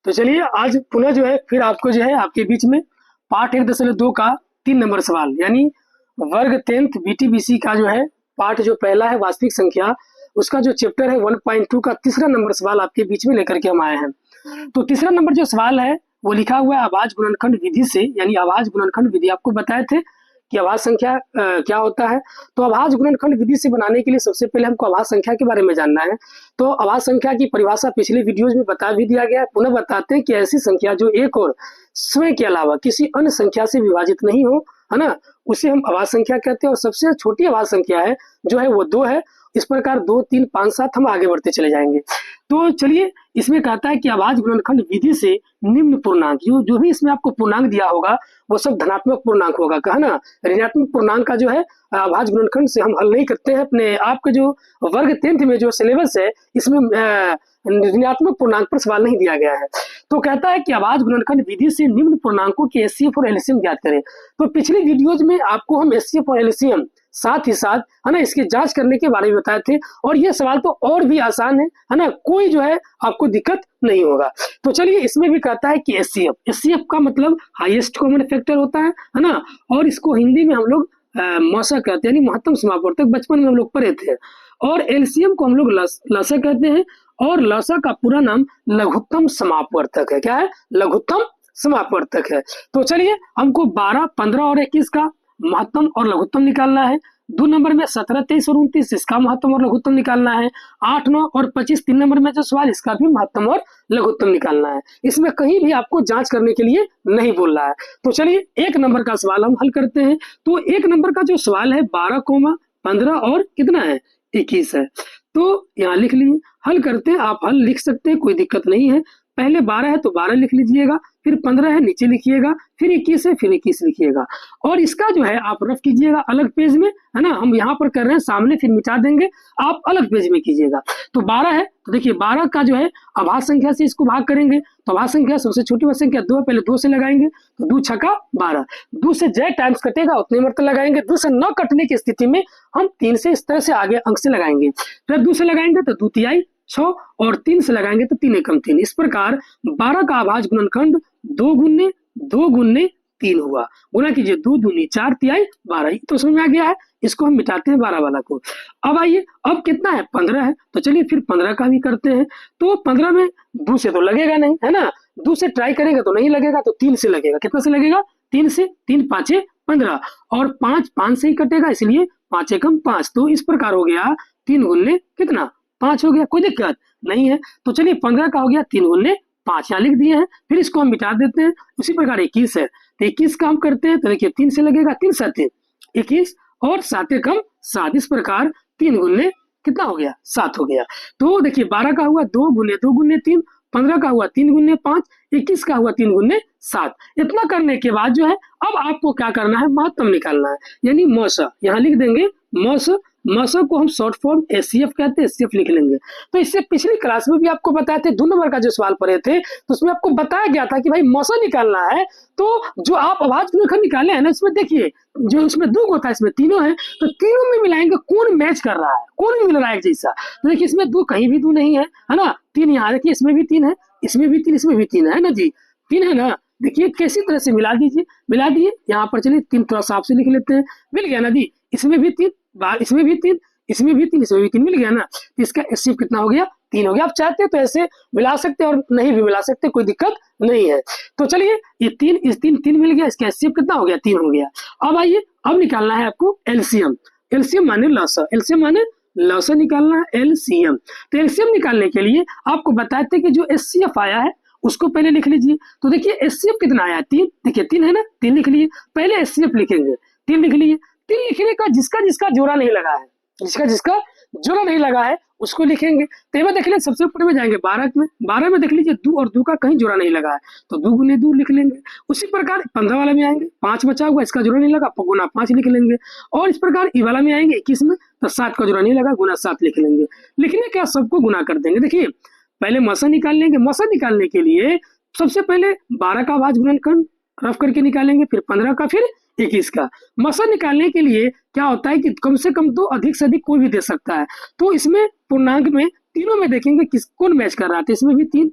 तो चलिए आज पुनः जो है फिर आपको जो है आपके बीच में पार्ट 1.2 का 3 नंबर सवाल यानी वर्ग 10th बीटीबीसी का जो है पार्ट जो पहला है वास्तविक संख्या उसका जो चैप्टर है 1.2 का तीसरा नंबर सवाल आपके बीच में लेकर के हम आए हैं। तो तीसरा नंबर जो सवाल है वो लिखा हुआ है आभाज्य गुणनखंड विधि से, यानी आभाज्य गुणनखंड विधि आपको बताए थे कि आभाज्य संख्या क्या होता है। तो आभाज्य गुणनखंड विधि से बनाने के लिए सबसे पहले हमको आभाज्य संख्या के बारे में जानना है। तो आभाज्य संख्या की परिभाषा पिछले वीडियोज में बता भी दिया गया है, पुनः बताते हैं कि ऐसी संख्या जो एक और स्वयं के अलावा किसी अन्य संख्या से विभाजित नहीं हो, है ना, उसे हम आभाज्य संख्या कहते हैं। और सबसे छोटी आभाज्य संख्या है जो है वो 2 है। इस प्रकार 2, 3, 5, 7 हम आगे बढ़ते चले जाएंगे। तो चलिए इसमें कहता है कि आभाज्य गुणनखंड विधि से निम्न पूर्णांक जो भी इसमें आपको पूर्णांक दिया होगा वो सब धनात्मक पूर्णांक होगा, कहा ना। ऋणात्मक पूर्णांक का जो है आभाज्य गुणनखंड से हम हल नहीं करते हैं। अपने आपके जो वर्ग 10th में जो सिलेबस है इसमें ऋणात्मक पूर्णांक पर सवाल नहीं दिया गया है। तो कहता है कि आभाज्य गुणनखंड विधि से निम्न पूर्णांकों के एचसीएफ और एलसीएम ज्ञात करें। तो पिछली वीडियोज में आपको हम एचसीएफ और एलसीएम साथ ही साथ, है ना, इसकी जांच करने के बारे में बताए थे और ये सवाल तो और भी आसान है ना, कोई जो है आपको दिक्कत नहीं होगा। तो चलिए इसमें भी कहता है कि एचसीएफ का मतलब हाईएस्ट कॉमन फैक्टर होता है ना, और इसको हिंदी में हम लोग मौसा कहते हैं, यानी महत्तम समापवर्तक, बचपन में हम लोग पढ़े थे। और एलसीएम को हम लोग लसा कहते हैं और लसा का पूरा नाम लघुत्तम समापवर्तक है। क्या है? लघुत्तम समापवर्तक है। तो चलिए हमको 12, 15 और 21 का महत्तम और लघुत्तम निकालना है। 2 नंबर में 17, 23 और 29 इसका महत्तम और लघुत्तम निकालना है। 8, 9 और 25 3 नंबर में जो सवाल इसका भी महत्तम और लघुत्तम निकालना है। इसमें कहीं भी आपको जांच करने के लिए नहीं बोल रहा है। तो चलिए 1 नंबर का सवाल हम हल करते हैं। तो 1 नंबर का जो सवाल है 12, 15 और कितना है 21 है। तो यहाँ लिख लीजिए, हल करते हैं। आप हल लिख सकते हैं, कोई दिक्कत नहीं है। पहले 12 है तो 12 लिख लीजिएगा, फिर 15 है नीचे लिखिएगा, फिर 21 है फिर 21 लिखिएगा। और इसका जो है आप रफ कीजिएगा अलग पेज में, है ना। हम यहाँ पर कर रहे हैं सामने, फिर मिटा देंगे, आप अलग पेज में कीजिएगा। तो 12 है तो देखिए 12 का जो है आभाज्य संख्या से इसको भाग करेंगे। तो आभाज्य संख्या सबसे छोटी वाली संख्या 2 है, पहले 2 से लगाएंगे तो 2 छक्का 12। 2 से j टाइम्स कटेगा उतने मरतबा लगाएंगे। 2 से न कटने की स्थिति में हम 3 से इस तरह से आगे अंक से लगाएंगे। फिर 2 से लगाएंगे तो 2 तिहाई 6 और 3 से लगाएंगे तो 3 एकम 3। इस प्रकार 12 का आभाज्य गुणनखंड 2 गुने 3 हुआ। गुना कीजिए 2 दूनी 4 तिहाई 12। तो समझ में आ गया है। इसको हम मिटाते हैं 12 वाला को। अब आइए, अब कितना है 15 है, तो चलिए फिर 15 का भी करते हैं। तो 15 में 2 से तो लगेगा नहीं, है ना। 2 से ट्राई करेंगे तो नहीं लगेगा, तो 3 से लगेगा। कितना से लगेगा? 3 से। 3 5 15 और 5 से ही कटेगा, इसलिए 5 एकम 5। तो इस प्रकार हो गया 3 गुने कितना 5 हो गया, कोई दिक्कत नहीं है। तो चलिए 15 का हो गया 3 गुने 5, यहाँ लिख दिए हैं। फिर इसको हम मिटा देते हैं। उसी प्रकार 21 है तो 21 का हम करते हैं तो देखिए 3 से लगेगा, 3 7 21 और 7 एकम 7। इस प्रकार 3 गुने कितना हो गया 7 हो गया। तो देखिए 12 का हुआ 2 गुने 3, 15 का हुआ 3 गुने 5, 21 का हुआ 3 गुने 7। इतना करने के बाद जो है अब आपको क्या करना है, महत्तम निकालना है, यानी मौसा। यहाँ लिख देंगे मौसा को हम शॉर्ट फॉर्म एचसीएफ कहते हैं, एचसीएफ लिख लेंगे। तो इससे पिछली क्लास में भी आपको बताए थे, 2 नंबर का जो सवाल पढ़े थे तो उसमें आपको बताया गया था कि भाई मौसा निकालना है। तो जो आप आभाज्य गुणनखंड निकाले हैं ना, इसमें देखिए जो इसमें 2 होता है, इसमें तीनों है, तो तीनों में मिलाएंगे कौन मैच कर रहा है, कौन मिल रहा है एक जैसा। तो देखिए इसमें 2 कहीं भी 2 नहीं है ना। 3 यहाँ देखिए, इसमें भी 3 है, इसमें भी 3, इसमें भी 3 है ना जी, 3 है ना। देखिए कैसी तरह से मिला दीजिए, मिला दिए। यहाँ पर चलिए 3 थोड़ा साफ से लिख लेते हैं, मिल गया ना जी। इसमें भी 3, इसमें भी 3, इसमें भी 3, इसमें भी 3, मिल गया ना। तो इसका एचसीएफ कितना हो गया 3 हो गया। आप चाहते तो ऐसे मिला सकते और नहीं भी मिला सकते, कोई दिक्कत नहीं है। तो चलिए ये 3 मिल गया, इसका एचसीएफ कितना हो गया 3 हो गया। अब आइए, अब निकालना है आपको एलसीएम। एलसीएम माने लसा, एलसीएम माने लसा निकालना है, एलसीएम। तो एलसीएम निकालने के लिए आपको बताए थे कि जो एचसीएफ आया है उसको पहले लिख लीजिए। तो देखिए एचसीएफ कितना आया 3, देखिए 3 है ना, 3 लिख लिए। पहले एचसीएफ लिखेंगे, 3 लिख लिए। 3 लिखने का जिसका जोड़ा नहीं लगा है, जिसका जोड़ा नहीं लगा है उसको लिखेंगे। तो देख लीजिए सबसे ऊपर में जाएंगे 12 में, 12 में देख लीजिए 2 और 2 का कहीं जोड़ा नहीं लगा है, तो 2 गुने 2 लिख लेंगे। उसी प्रकार 15 वाला में आएंगे, 5 बचा हुआ, इसका जोड़ा नहीं लगा, गुना 5 लिख लेंगे। और इस प्रकार ई वाला में आएंगे 21 में, तो 7 का जोड़ा नहीं लगा, गुना 7 लिख लेंगे। लिखने के बाद सबको गुना कर देंगे। देखिए पहले मौसा निकाल लेंगे। मौसा निकालने के लिए सबसे पहले 12 का आभाज्य गुणनखंड रफ करके निकालेंगे, फिर 15 का, फिर 21 का। मौसा निकालने के लिए क्या होता है कि कम से कम 2, अधिक से अधिक कोई भी दे सकता है। तो इसमें पूर्णांक में तीनों में देखेंगे किस कौन मैच कर रहा है। तो इसमें भी 3,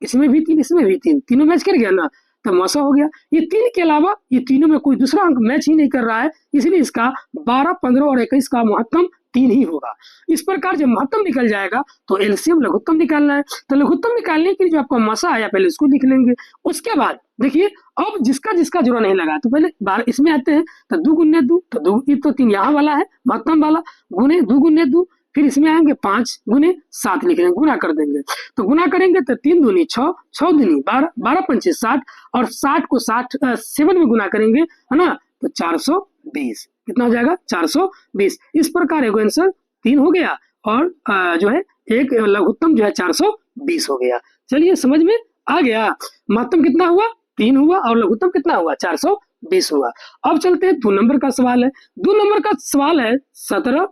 इसमें भी 3, इसमें भी 3, तीनों मैच कर गया ना, तो मौसा हो गया। ये 3 के अलावा ये तीनों में कोई दूसरा अंक मैच ही नहीं कर रहा है, इसलिए इसका 12, 15 और 21 का महत्तम 3 ही होगा। इस प्रकार जब महत्तम निकल जाएगा तो एलसीएम लघुत्तम निकालना है। तो लघुत्तम निकालने के लिए जो आपका मौसा आया पहले उसको लिख लेंगे। उसके बाद देखिए अब जिसका जिसका जोड़ा नहीं लगा तो पहले 12 इसमें आते हैं, तो 2 गुने 2, तो 2 ये तो 3 यहाँ वाला है महत्तम वाला, गुने 2 गुने 2, फिर इसमें आएंगे 5 गुने 7 लिख लेंगे, गुना कर देंगे। तो गुना करेंगे तो 3 दूनी 6, 6 दूनी 12, 12 पंचे 60, और 60 को 7 में गुना करेंगे, है ना, तो 420 कितना हो जाएगा, 420। इस प्रकार एगो आंसर 3 हो गया और जो है एक लघुत्तम जो है 420 हो गया। चलिए समझ में आ गया। महत्तम कितना हुआ, 3 हुआ, और लघुत्तम कितना हुआ, 420 हुआ। अब चलते हैं 2 नंबर का सवाल है। 2 नंबर का सवाल है 17,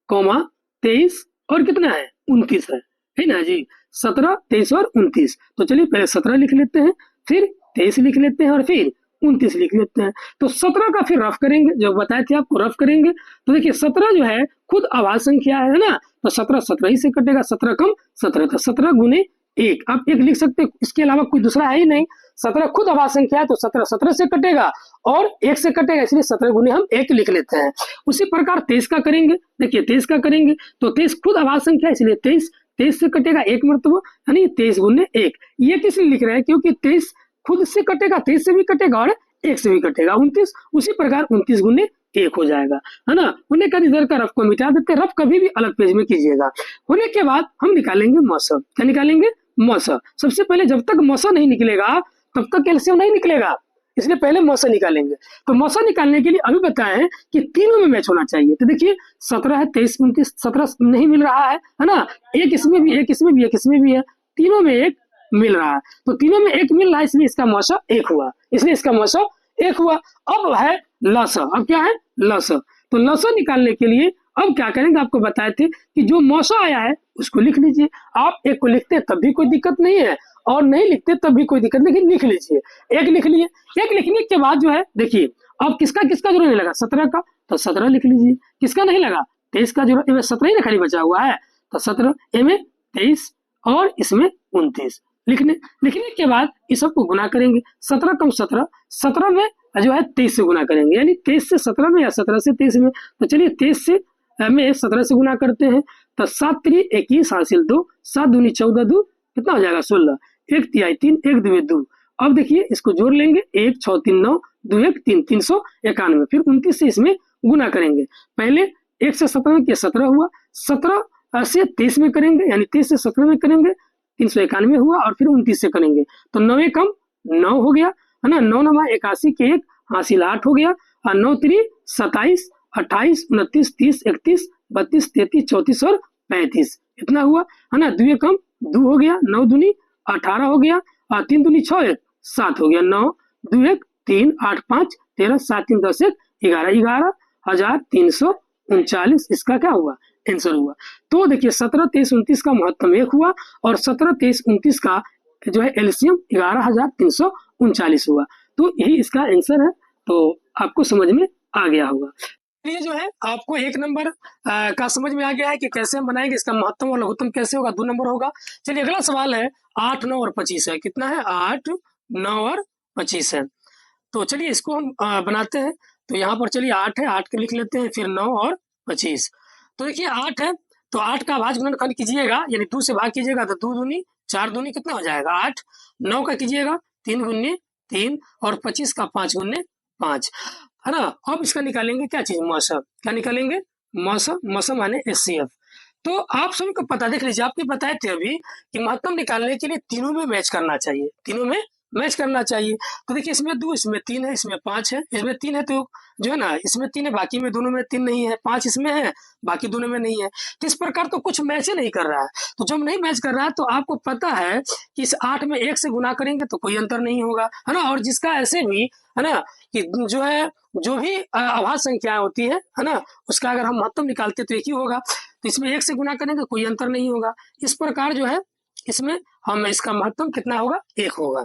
23 और कितना है, 29 है ना जी, 17, 23 और 29। तो चलिए पहले 17 लिख लेते हैं, फिर 23 लिख लेते हैं और फिर 29 लिख लेते हैं। तो 17 का फिर रफ करेंगे, जो बताए थे आपको रफ करेंगे। तो देखिए 17 जो है खुद आवाज संख्या है ना, तो 17 17 ही से कटेगा, 17 कम 17, तो 17 गुने 1, आप 1 लिख सकते हैं, इसके अलावा कोई दूसरा है ही नहीं। 17 खुद आवाज संख्या है तो 17 17 से कटेगा और 1 से कटेगा, इसलिए 17 गुने हम 1 लिख लेते हैं। उसी प्रकार 23 का करेंगे, देखिए 23 का करेंगे तो 23 खुद आवाज संख्या है, इसलिए 23 से कटेगा 1 मरतबा, यानी 23 गुने 1। ये किस लिए लिख रहे हैं, क्योंकि 23 खुद से कटेगा, 23 से भी कटेगा और 1 से भी कटेगा 29। उसी प्रकार 29 गुने 1 हो जाएगा, है ना। होने का इधर का रफ को मिटा देते हैं, रफ कभी भी अलग पेज में कीजिएगा। होने के बाद हम निकालेंगे मौसा। क्या निकालेंगे, मौसा। सबसे पहले जब तक मौसा नहीं निकलेगा तब तक एलसीएम नहीं निकलेगा, इसलिए पहले मौसा निकालेंगे। तो मौसा निकालने के लिए अभी बताएं कि तीनों में मैच होना चाहिए। तो देखिए 17 है, 23, 29, 17 नहीं मिल रहा है ना, एक इसमें भी, एक इसमें भी, एक इसमें भी है, तीनों में एक मिल रहा है। तो तीनों में एक मिल रहा है, इसलिए इसका मौसा 1 हुआ, इसलिए इसका मौसा 1 हुआ। अब है लसा, अब क्या है, लसा। तो लसा निकालने के लिए अब क्या करेंगे, आपको बताए थे कि जो मौसा आया है उसको लिख लीजिए। आप 1 को लिखते तब भी कोई दिक्कत नहीं है और नहीं लिखते तब भी कोई दिक्कत, लेकिन लिख लीजिए। 1 लिख लिए, 1 लिखने के बाद जो है देखिए अब किसका किसका जोड़ा नहीं लगा, 17 का, तो 17 लिख लीजिए। किसका नहीं लगा, 23 का जोड़ा, इनमें 17 ही ना खाली बचा हुआ है, तो 17, इनमें 23 और इसमें 29 लिखने के बाद इस सबको गुना करेंगे। 17 कम 17, 17 में जो है 23 से गुना करेंगे, यानी 23 से 17 में या 17 से 23 में। तो चलिए 23 से में 17 से गुना करते हैं, तो 7 3 21 हासिल 2, 7 दूनी 14, 2 कितना हो जाएगा 16, 1 तिहाई 3, 1 दुए 2। अब देखिए इसको जोड़ लेंगे, 1 6 3 9, 2 1 3, 391। फिर 29 से इसमें गुना करेंगे। पहले 1 से 17 के 17 हुआ, 17 से 23 में करेंगे, यानी 23 से 17 में करेंगे 391 हुआ, और फिर 29 से करेंगे तो 9 कम 9 हो गया, है ना। 9 9 81 के 1 हासिल 8 हो गया, और 9 3 27, 28 29 30 31 32 33 34 और 35 इतना हुआ, है ना। 2 कम 2 हो गया, 9 दूनी 18 हो गया, और 3 दूनी 6 1 7 हो गया, 9 2 1 3 8 5 13 7 3 10 1 11, 11,339 इसका क्या हुआ, आंसर हुआ। तो देखिए 17 23 29 का महत्तम 1 हुआ और 17 23 29 का जो है एलसीएम 11,339 हुआ। तो यही इसका आंसर है। तो आपको समझ में आ गया होगा। ये जो है आपको 1 नंबर का समझ में आ गया है कि कैसे हम बनाएंगे, इसका महत्तम और लघुत्तम कैसे होगा, 2 नंबर होगा। चलिए अगला सवाल है 8 9 और 25 है, कितना है, 8 9 और 25 है। तो चलिए इसको हम बनाते हैं। तो यहाँ पर चलिए 8 है, 8 के लिख लेते हैं, फिर 9 और 25। तो देखिए 8 है तो 8 का भाज्य गुणनखंड कीजिएगा, यानी 2 से भाग कीजिएगा तो 2 दूनी 4 दूनी कितना हो जाएगा 8। 9 का कीजिएगा 3 गुने 3 और 25 का 5 गुने 5, है ना। अब इसका निकालेंगे क्या चीज, मौसा। क्या निकालेंगे, मौसा। मौसा माने एचसीएफ। तो आप सभी को पता, देख लीजिए आपके बताए थे अभी कि महत्तम निकालने के लिए तीनों में मैच करना चाहिए, तीनों में मैच करना चाहिए। तो देखिए इसमें 2, इसमें 3 है, इसमें 5 है, इसमें 3 है, तो जो है ना इसमें 3 है, बाकी में दोनों में 3 नहीं है, 5 इसमें है, बाकी दोनों में नहीं है। तो इस प्रकार तो कुछ मैच ही नहीं कर रहा है। तो जब नहीं मैच कर रहा है तो आपको पता है कि इस 8 में 1 से गुना करेंगे तो कोई अंतर नहीं होगा, है ना। और जिसका ऐसे भी है ना कि जो है जो भी अभाज्य संख्या होती है ना, उसका अगर हम महत्तम निकालते तो 1 ही होगा। तो इसमें 1 से गुना करेंगे कोई अंतर नहीं होगा। इस प्रकार जो है इसमें हम इसका महत्तम कितना होगा, 1 होगा,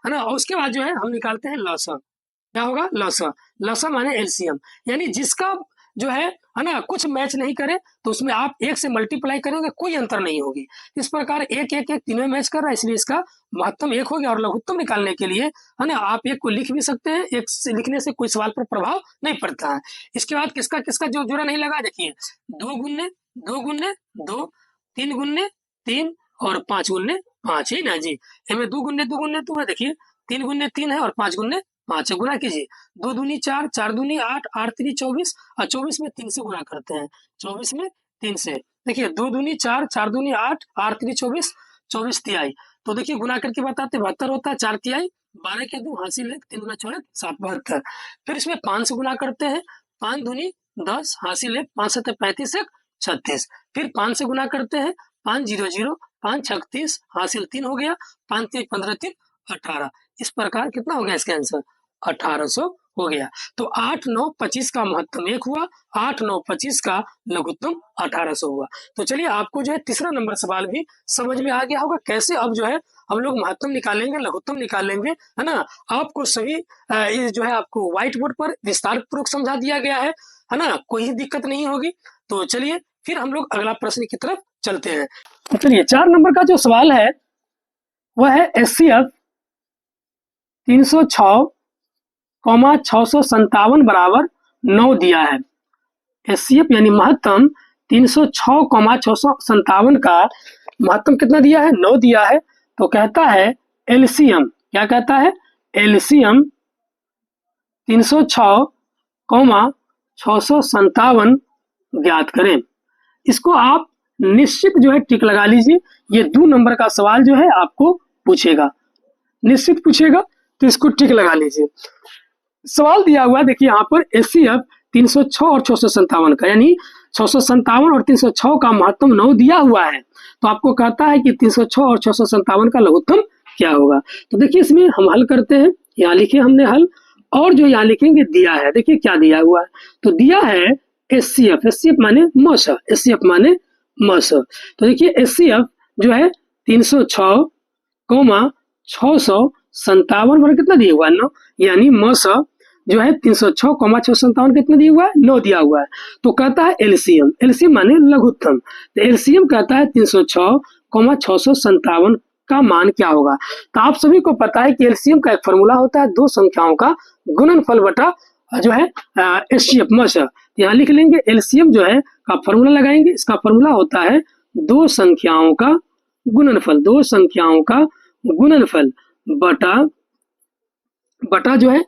है ना। और उसके बाद जो है हम निकालते हैं लसा। क्या होगा, लसा। लसा माने एलसीएम, यानी जिसका जो है ना, कुछ मैच नहीं करे तो उसमें आप 1 से मल्टीप्लाई करेंगे, कोई अंतर नहीं होगी। इस प्रकार 1, 1, 1 तीनों मैच कर रहा है, इसलिए इसका महत्तम 1 हो गया। और लघुत्तम निकालने के लिए है ना, आप 1 को लिख भी सकते हैं, 1 से लिखने से कोई सवाल पर प्रभाव नहीं पड़ता है। इसके बाद किसका किसका जो जोड़ा नहीं लगा, देखिए 2 गुने 2 गुने 2, 3 गुने 3 और 5 गुने 5 है ना जी। इनमें 2 गुने 2 गुने 2 है, देखिए 3 गुने 3 है और 5 गुने 5 है। गुना कीजिए, 2 दूनी 4, 4 दूनी 8, 8 3 24 और 24 में 3 से गुना करते हैं, 24 में 3 से। देखिए 2 दूनी 4, 4 दूनी 8, 8 3 24, 24 तिहाई। तो देखिए गुना करके बताते 72 होता है, 4 तिहाई, 12 के 2 हासिल है, 3 गुना 4 7 72। फिर इसमें 5 से गुना करते हैं, 5 दूनी 10 हासिल है, 5 7 35 1 36। फिर 5 से गुना करते हैं, 5 0 0 5 36 हासिल 3 हो गया, 5 3 15 3 18। इस प्रकार कितना हो गया इसका आंसर, 1800 हो गया। तो 8 9 25 का महत्तम 1 हुआ, 8 9 25 का लघुत्तम 1800 हुआ। तो चलिए आपको जो है तीसरा नंबर सवाल भी समझ में आ गया होगा, कैसे अब जो है हम लोग महत्तम निकालेंगे, लघुत्तम निकालेंगे, है ना। आपको सभी ये जो है आपको व्हाइट बोर्ड पर विस्तार पूर्वक समझा दिया गया है ना, कोई दिक्कत नहीं होगी। तो चलिए फिर हम लोग अगला प्रश्न की तरफ चलते हैं। तो चलिए 4 नंबर का जो सवाल है वह है HCF 306, 657 बराबर 9 दिया है। HCF यानी महत्तम 306, 657 का महत्तम कितना दिया है, 9 दिया है। तो कहता है LCM, क्या कहता है, LCM 306, 657 ज्ञात करें। इसको आप निश्चित जो है टिक लगा लीजिए, ये 2 नंबर का सवाल जो है आपको पूछेगा, निश्चित पूछेगा, तो इसको टिक लगा लीजिए। सवाल दिया हुआ है, देखिए यहाँ पर HCF 306 और 657 का, यानी 657 और 306 का महत्तम 9 दिया हुआ है। तो आपको कहता है कि 306 और 657 का लघुत्तम क्या होगा। तो देखिए इसमें हम हल करते हैं, यहाँ लिखे हमने हल, और जो यहाँ लिखेंगे दिया है, देखिए क्या दिया हुआ है। तो दिया है HCF, HCF माने मस, HCF माने मस। तो देखिए HCF जो है 306, 657 पर कितना दिया हुआ है, 9, यानी मस जो है 306, 657 कितना दिया हुआ है, 9 दिया हुआ है। तो कहता है LCM, LCM माने लघुत्तम। तो LCM कहता है 306, 657 का मान क्या होगा। तो आप सभी को पता है कि LCM का एक फॉर्मूला होता है, 2 संख्याओं का गुणनफल बटा जो है HCF मस। यहाँ लिख लेंगे LCM जो है का फॉर्मूला लगाएंगे, इसका फॉर्मूला होता है 2 संख्याओं का गुणनफल, 2 संख्याओं का गुणनफल बटा जो है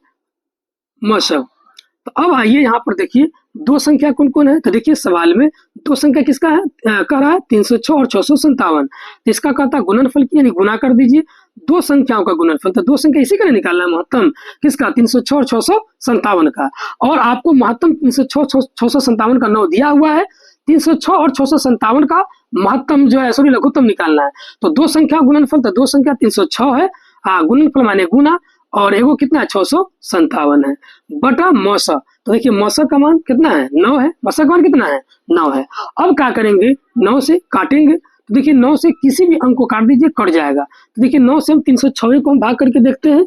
मस। तो अब आइए यहाँ पर देखिए 2 संख्या कौन कौन है। तो देखिए सवाल में 2 संख्या किसका है, कह रहा है 306 और 657। तो इसका कहता है गुणनफल की, यानी गुना कर दीजिए 2 संख्याओं का गुणनफल। तो 2 संख्या इसी का निकालना है महत्तम, किसका, 306 और 657 का। और आपको महत्तम 306 657 का 9 दिया हुआ है, 306 और 657 का महत्तम जो है सॉरी लघुत्तम निकालना है। तो 2 संख्या गुणनफल, तो 2 संख्या 306 है, गुणनफल माने गुना, और एगो कितना है 657 है, बटा मस। तो देखिए मस का मान कितना है, 9 है, मस का मान कितना है, 9 है। अब क्या करेंगे, 9 से काटेंगे। तो देखिए 9 से किसी भी अंक को काट दीजिए, कट जाएगा। तो देखिए 9 से हम 306 को हम भाग करके देखते हैं,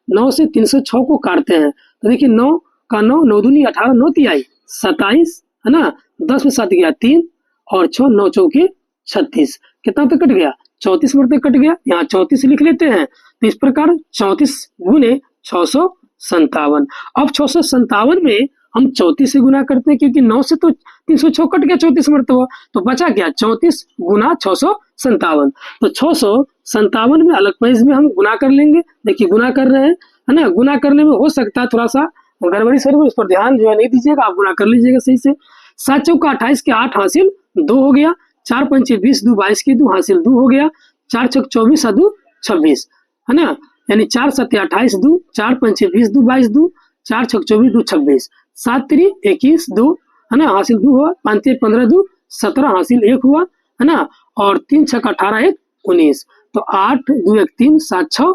9 से 306 को काटते हैं। तो देखिए 9 का 9, 9 दूनी 18, 9 तिहाई 27, है ना, 10 में 7 गया 3 और 6, 9 चौके 36, कितना तक कट गया, 34 तक कट गया। यहाँ 34 लिख लेते हैं। तो इस प्रकार 34 गुने 657। अब 657 में हम 34 से गुना करते हैं, क्योंकि 9 से तो 306 कट गया 34 मरतबा, तो बचा क्या 34 गुना 657। तो 657 में अलग पेज में हम गुना कर लेंगे। देखिए गुना कर रहे हैं, है ना, गुना करने में हो सकता है थोड़ा सा गड़बड़ी सर, उस पर ध्यान जो है नहीं दीजिएगा, आप गुना कर लीजिएगा सही से। 7 चौका 28 के 8 हासिल 2 हो गया, 4 पंचे 20, 2 22 के 2 हासिल 2 हो गया, 4 छक 24 2 26, है ना, यानी 4 7 28 2, 4 पंचे 20, 2 22 2, 4 छक 24 2 26, 7 3 21 2, है ना, हासिल 2 हुआ, 5 3 15 2 17 हासिल 1 हुआ, है ना, और 3 छक 18 1 19। तो 8 2 1 3, 7 6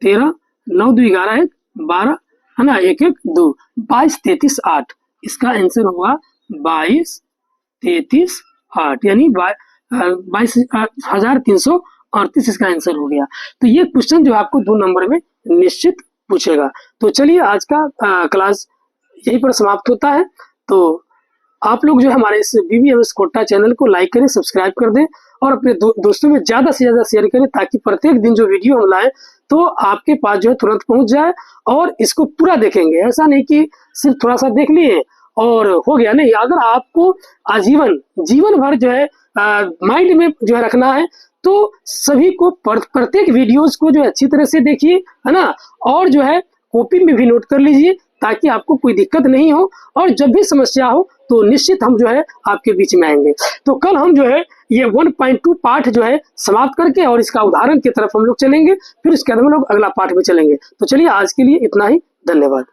13, 9 2 11 1 12, है ना, 1 1 2, 22 33 8। इसका आंसर हुआ 22 33 8, यानी 22,338 इसका आंसर हो गया। तो ये क्वेश्चन जो आपको 2 नंबर में निश्चित पूछेगा। तो चलिए आज का क्लास यहीं पर समाप्त होता है। तो आप लोग जो है हमारे इस BBMS कोटा चैनल को लाइक करें, सब्सक्राइब कर दें और अपने दोस्तों में ज़्यादा से ज़्यादा शेयर करें, ताकि प्रत्येक दिन जो वीडियो हम लाएं तो आपके पास जो है तुरंत पहुंच जाए और इसको पूरा देखेंगे। ऐसा नहीं कि सिर्फ थोड़ा सा देख लिए और हो गया, नहीं। अगर आपको आजीवन जीवन भर जो है माइंड में जो है रखना है, तो सभी को प्रत्येक वीडियोस को जो है अच्छी तरह से देखिए, है ना, और जो है कॉपी में भी नोट कर लीजिए, ताकि आपको कोई दिक्कत नहीं हो, और जब भी समस्या हो तो निश्चित हम जो है आपके बीच में आएंगे। तो कल हम जो है ये 1.2 पार्ट जो है समाप्त करके और इसका उदाहरण की तरफ हम लोग चलेंगे, फिर उसके बाद हम लोग अगला पार्ट में चलेंगे। तो चलिए आज के लिए इतना ही, धन्यवाद।